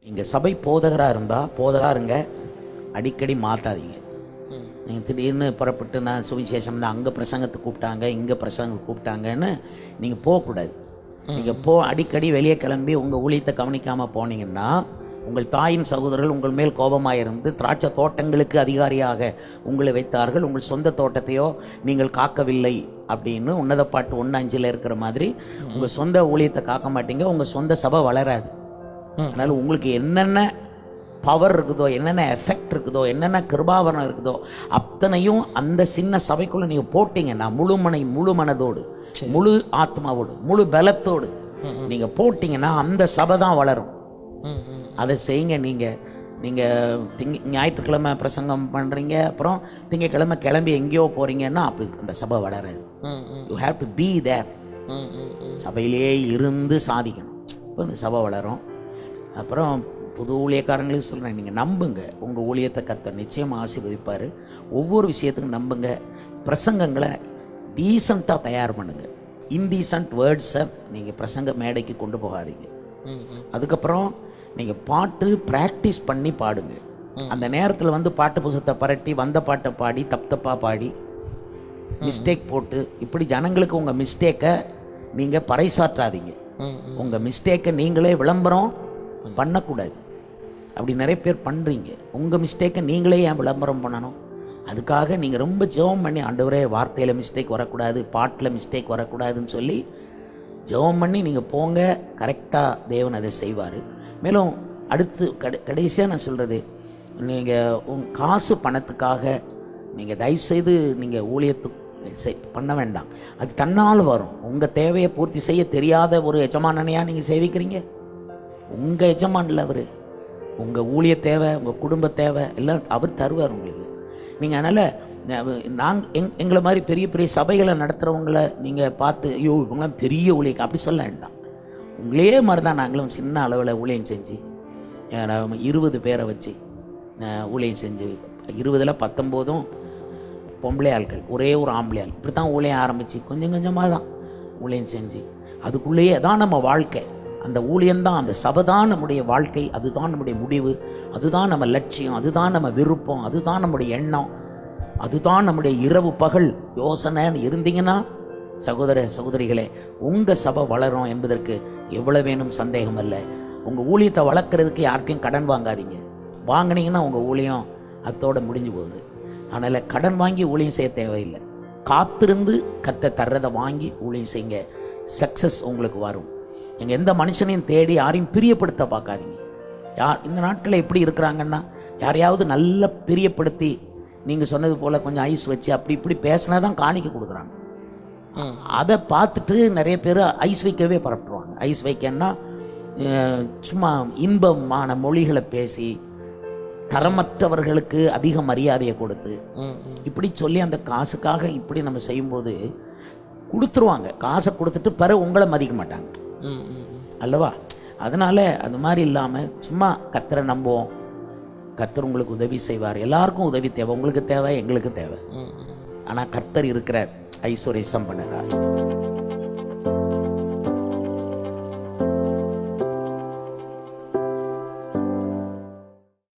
நீங்கள் சபை போதகராக இருந்தால் போதகருங்க, அடிக்கடி மாற்றாதீங்க. நீங்கள் திடீர்னு புறப்பட்டு நான் சுவிசேஷம் தான் அங்கே பிரசங்கத்துக்கு கூப்பிட்டாங்க, இங்கே பிரசங்கத்துக்கு கூப்பிட்டாங்கன்னு நீங்கள் போகக்கூடாது. நீங்கள் அடிக்கடி வெளியே கிளம்பி உங்கள் ஊழியத்தை கவனிக்காமல் போனீங்கன்னா உங்கள் தாயின் சகோதரர்கள் உங்கள் மேல் கோபமாக இருந்து திராட்சை தோட்டங்களுக்கு அதிகாரியாக உங்களை வைத்தார்கள். உங்கள் சொந்த தோட்டத்தையோ நீங்கள் காக்கவில்லை அப்படின்னு உன்னத பாட்டு 1:5 இருக்கிற மாதிரி உங்கள் சொந்த ஊழியத்தை காக்க மாட்டீங்க. உங்கள் சொந்த சபை வளராது. அதனால் உங்களுக்கு என்னென்ன பவர் இருக்குதோ, என்னென்ன எஃபெக்ட் இருக்குதோ, என்னென்ன கிருபாவரம் இருக்குதோ அத்தனையும் அந்த சின்ன சபைக்குள்ளே நீங்கள் போட்டிங்கன்னா முழு மனதோடு, முழு ஆத்மாவோடு, முழு பலத்தோடு நீங்கள் போட்டிங்கன்னா அந்த சபை தான் வளரும். அதை செய்யுங்க. நீங்கள் ஞாயிற்றுக்கிழமை பிரசங்கம் பண்ணுறீங்க, அப்புறம் திங்கக்கிழமை கிளம்பி எங்கேயோ போகிறீங்கன்னா அப்படி அந்த சபை வளராது. You have to be there. சபையிலேயே இருந்து சாதிக்கணும். இப்போ இந்த சபை வளரும். அப்புறம் புது ஊழியக்காரங்களுக்கு சொல்கிறேன், நீங்கள் நம்புங்க. உங்கள் ஊழியத்தை கர்த்தர் நிச்சயமாக ஆசீர்வதிப்பார். ஒவ்வொரு விஷயத்துக்கும் நம்புங்க. பிரசங்கங்களை டீசெண்டாக தயார் பண்ணுங்கள். இன்டீசென்ட் வேர்ட்ஸை நீங்கள் பிரசங்க மேடைக்கு கொண்டு போகாதீங்க. அதுக்கப்புறம் நீங்கள் பாட்டு ப்ராக்டிஸ் பண்ணி பாடுங்க. அந்த நேரத்தில் பாட்டு புத்தகத்தை பரட்டி வந்த பாட்டை பாடி தப்பாக பாடி மிஸ்டேக் போட்டு இப்படி ஜனங்களுக்கு உங்கள் மிஸ்டேக்கை நீங்கள் பறைசாற்றாதீங்க. உங்கள் மிஸ்டேக்கை நீங்களே விளம்பரம் பண்ணக்கூடாது. அப்படி நிறைய பேர் பண்ணுறீங்க. உங்கள் மிஸ்டேக்கை நீங்களே ஏன் விளம்பரம் பண்ணணும்? அதுக்காக நீங்கள் ரொம்ப ஜெபம் பண்ணி, ஆண்டவரே வார்த்தையில் மிஸ்டேக் வரக்கூடாது, பாட்டில் மிஸ்டேக் வரக்கூடாதுன்னு சொல்லி ஜெபம் பண்ணி நீங்கள் போங்க. கரெக்டாக தேவன் அதை செய்வார். மேலும் அடுத்து கடைசியாக நான் சொல்கிறது, நீங்கள் காசு பணத்துக்காக நீங்கள் தயவுசெய்து நீங்கள் ஊழியத்துக்கு பண்ண வேண்டாம். அது தன்னால் வரும். உங்கள் தேவையை பூர்த்தி செய்ய தெரியாத ஒரு எஜமானனையாக நீங்கள் சேவிக்கிறீங்க. உங்கள் எஜமான் இல்லை அவர். உங்கள் ஊழிய தேவை, உங்கள் குடும்ப தேவை எல்லாம் அவர் தருவார் உங்களுக்கு. நீங்கள் அதனால் எங்களை மாதிரி பெரிய பெரிய சபைகளை நடத்துகிறவங்கள நீங்கள் பார்த்து ஐயோ இவங்களாம் பெரிய ஊழியம் அப்படி சொல்ல வேண்டாம். உங்களே மாதிரி தான் நாங்களும் சின்ன அளவில் ஊழியம் செஞ்சு 20 பேரை வச்சு ஊழியம் செஞ்சு 20ல் 19 பொம்பளை ஆட்கள், ஒரே ஒரு ஆம்பளை ஆள், இப்படி தான் ஊழியம் ஆரம்பித்து கொஞ்சம் கொஞ்சமாக தான் ஊழியம் செஞ்சு அதுக்குள்ளேயே தான் நம்ம வாழ்க்கை. அந்த ஊழியம்தான், அந்த சபை தான் நம்முடைய வாழ்க்கை. அதுதான் நம்முடைய முடிவு, அதுதான் நம்ம லட்சியம், அதுதான் நம்ம விருப்பம், அதுதான் நம்முடைய எண்ணம், அதுதான் நம்முடைய இரவு பகல் யோசனைன்னு இருந்தீங்கன்னா சகோதர சகோதரிகளே, உங்கள் சபை வளரும் என்பதற்கு எவ்வளோ வேணும் சந்தேகம் இல்லை. உங்கள் ஊழியத்தை வளர்க்குறதுக்கு யாருக்கையும் கடன் வாங்காதீங்க. வாங்கினீங்கன்னா உங்கள் ஊழியம் அத்தோடு முடிஞ்சு போகுது. அதனால் கடன் வாங்கி ஊழியம் செய்ய தேவையில்லை. காத்திருந்து கர்த்தர் தர்றதை வாங்கி ஊழியம் செய்யுங்க. சக்ஸஸ் உங்களுக்கு வரும். நீங்கள் எந்த மனுஷனையும் தேடி யாரையும் பிரியப்படுத்த பார்க்காதீங்க. இந்த நாட்டில் எப்படி இருக்கிறாங்கன்னா, யாரையாவது நல்லா பிரியப்படுத்தி நீங்கள் சொன்னது போல் கொஞ்சம் ஐஸ் வச்சு அப்படி இப்படி பேசினா தான் காணிக்க கொடுக்குறாங்க. அதை பார்த்துட்டு நிறைய பேர் ஐஸ் வைக்கவே பரப்புவாங்க. ஐஸ் வைக்கன்னா சும்மா இன்பமான மொழிகளை பேசி தரமற்றவர்களுக்கு அதிக மரியாதையை கொடுத்து இப்படி சொல்லி அந்த காசுக்காக இப்படி நம்ம செய்யும்போது கொடுத்துருவாங்க. காசை கொடுத்துட்டு பிறகு உங்களை மதிக்க மாட்டாங்க அல்லவா? அதனால் அது மாதிரி இல்லாமல் சும்மா கர்த்தரை நம்புவோம். கர்த்தர் உங்களுக்கு உதவி செய்வார். எல்லாருக்கும் உதவி தேவை. உங்களுக்கு தேவை, எங்களுக்கு தேவை. ஆனால் கர்த்தர் இருக்கிறார். ஐஸ்வர்ய சம்பன்னரார்.